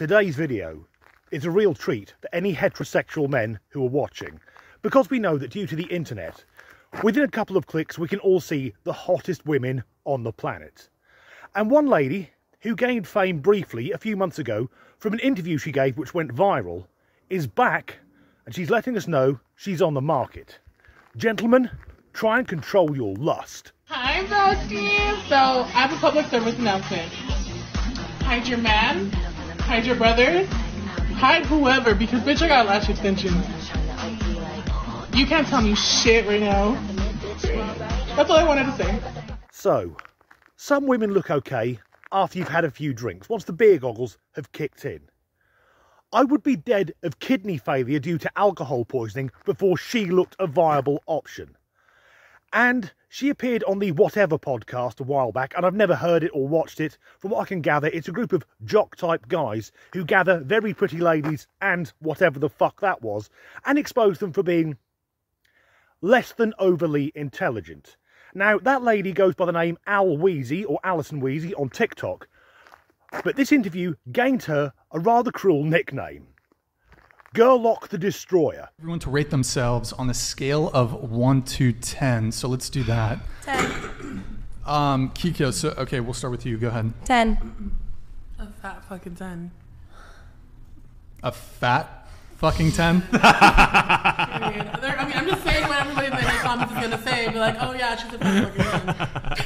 Today's video is a real treat for any heterosexual men who are watching, because we know that due to the internet, within a couple of clicks we can all see the hottest women on the planet. And one lady who gained fame briefly a few months ago from an interview she gave which went viral is back, and she's letting us know she's on the market. Gentlemen, try and control your lust. Hi, Besties. So I have a public service announcement. Hide your man, hide your brothers, hide whoever, because bitch, I got lash extensions. You can't tell me shit right now. That's all I wanted to say. So, some women look okay after you've had a few drinks, once the beer goggles have kicked in. I would be dead of kidney failure due to alcohol poisoning before she looked a viable option. And she appeared on the Whatever podcast a while back, and I've never heard it or watched it. From what I can gather, it's a group of jock-type guys who gather very pretty ladies and whatever the fuck that was, and expose them for being less than overly intelligent. Now, that lady goes by the name Al Weezy, or Alison Weezy, on TikTok, but this interview gained her a rather cruel nickname. Girlock the Destroyer. Everyone to rate themselves on a scale of 1 to 10. So let's do that. 10. Kiko, so okay, we'll start with you. Go ahead. 10. A fat fucking 10. A fat fucking 10? I'm just saying what everybody in the comments is going to say. Be like, oh yeah, she's a fat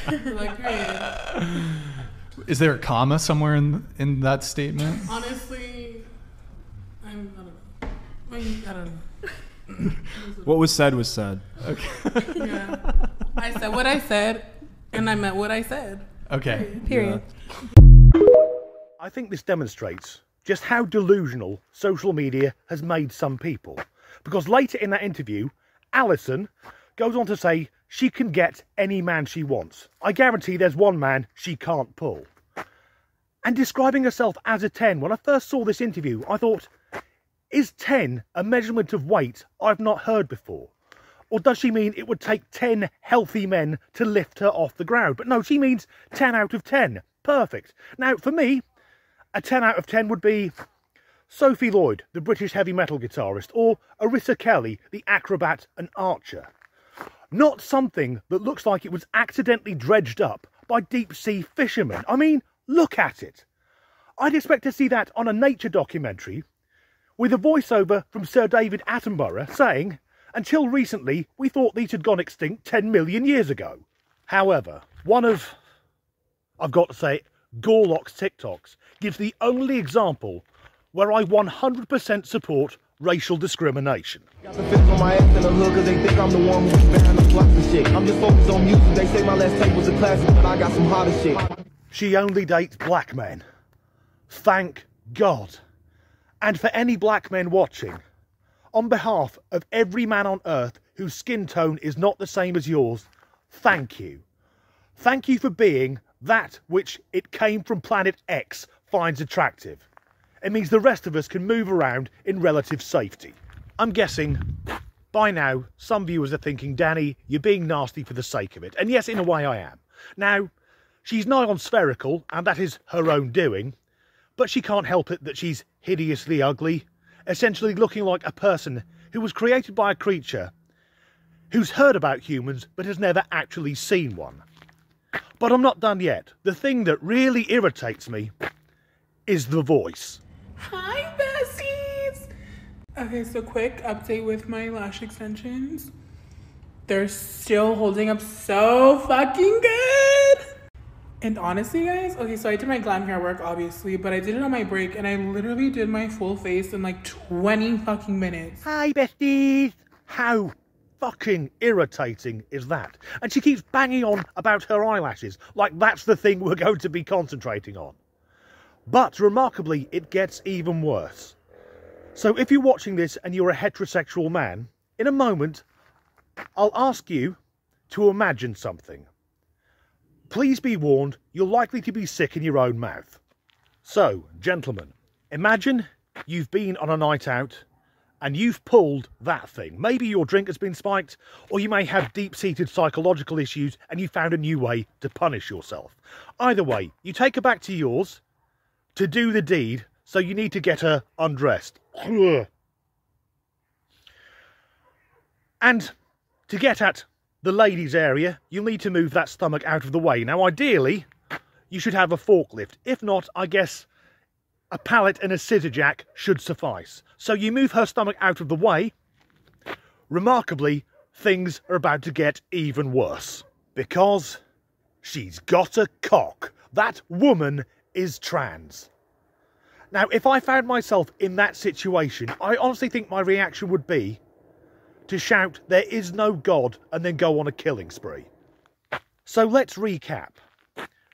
fucking 10. Be like, great. Is there a comma somewhere in that statement? Honestly, I don't know. I don't know. What was said was said. Okay. Yeah. I said what I said, and I meant what I said. Okay. Period. Yeah. I think this demonstrates just how delusional social media has made some people. Because later in that interview, Alison goes on to say she can get any man she wants. I guarantee there's one man she can't pull. And describing herself as a 10, when I first saw this interview, I thought, is 10 a measurement of weight I've not heard before? Or does she mean it would take 10 healthy men to lift her off the ground? But no, she means 10 out of 10. Perfect. Now, for me, a 10 out of 10 would be Sophie Lloyd, the British heavy metal guitarist, or Arissa Kelly, the acrobat and archer. Not something that looks like it was accidentally dredged up by deep-sea fishermen. I mean, look at it. I'd expect to see that on a nature documentary with a voiceover from Sir David Attenborough saying, until recently, we thought these had gone extinct 10 million years ago. However, one of, I've got to say it, Gorlock's TikToks gives the only example where I 100% support racial discrimination. Got the fifth on my ass in the hood cause they think I'm the one who's behind the plots and shit. I'm just focused on music. They say my last tape was a classic, but I got some hotter shit. She only dates black men. Thank God. And for any black men watching, on behalf of every man on earth whose skin tone is not the same as yours, thank you. Thank you for being that which it came from planet X finds attractive. It means the rest of us can move around in relative safety. I'm guessing by now some viewers are thinking, Danny, you're being nasty for the sake of it. And yes, in a way I am. Now, she's nigh on spherical, and that is her own doing, but she can't help it that she's hideously ugly, essentially looking like a person who was created by a creature who's heard about humans but has never actually seen one. But I'm not done yet. The thing that really irritates me is the voice. Hi, Bessies! Okay, so quick update with my lash extensions. They're still holding up so fucking good! And honestly, guys, okay, so I did my glam hair work, obviously, but I did it on my break, and I literally did my full face in like 20 fucking minutes. Hi, besties! How fucking irritating is that? And she keeps banging on about her eyelashes, like that's the thing we're going to be concentrating on. But remarkably, it gets even worse. So if you're watching this and you're a heterosexual man, in a moment, I'll ask you to imagine something. Please be warned, you're likely to be sick in your own mouth. So, gentlemen, imagine you've been on a night out and you've pulled that thing. Maybe your drink has been spiked, or you may have deep-seated psychological issues and you found a new way to punish yourself. Either way, you take her back to yours to do the deed so you need to get her undressed. And to get at the ladies' area, you'll need to move that stomach out of the way. Now, ideally, you should have a forklift. If not, I guess a pallet and a scissor jack should suffice. So you move her stomach out of the way. Remarkably, things are about to get even worse. Because she's got a cock. That woman is trans. Now, if I found myself in that situation, I honestly think my reaction would be to shout, "There is no God," and then go on a killing spree. So let's recap.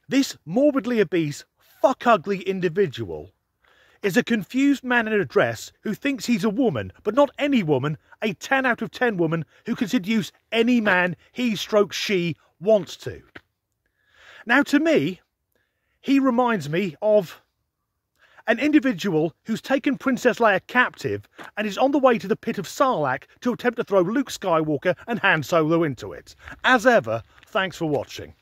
This morbidly obese, fuck-ugly individual is a confused man in a dress who thinks he's a woman, but not any woman, a 10 out of 10 woman who can seduce any man he/she wants to. Now, to me, he reminds me of an individual who's taken Princess Leia captive and is on the way to the pit of Sarlacc to attempt to throw Luke Skywalker and Han Solo into it. As ever, thanks for watching.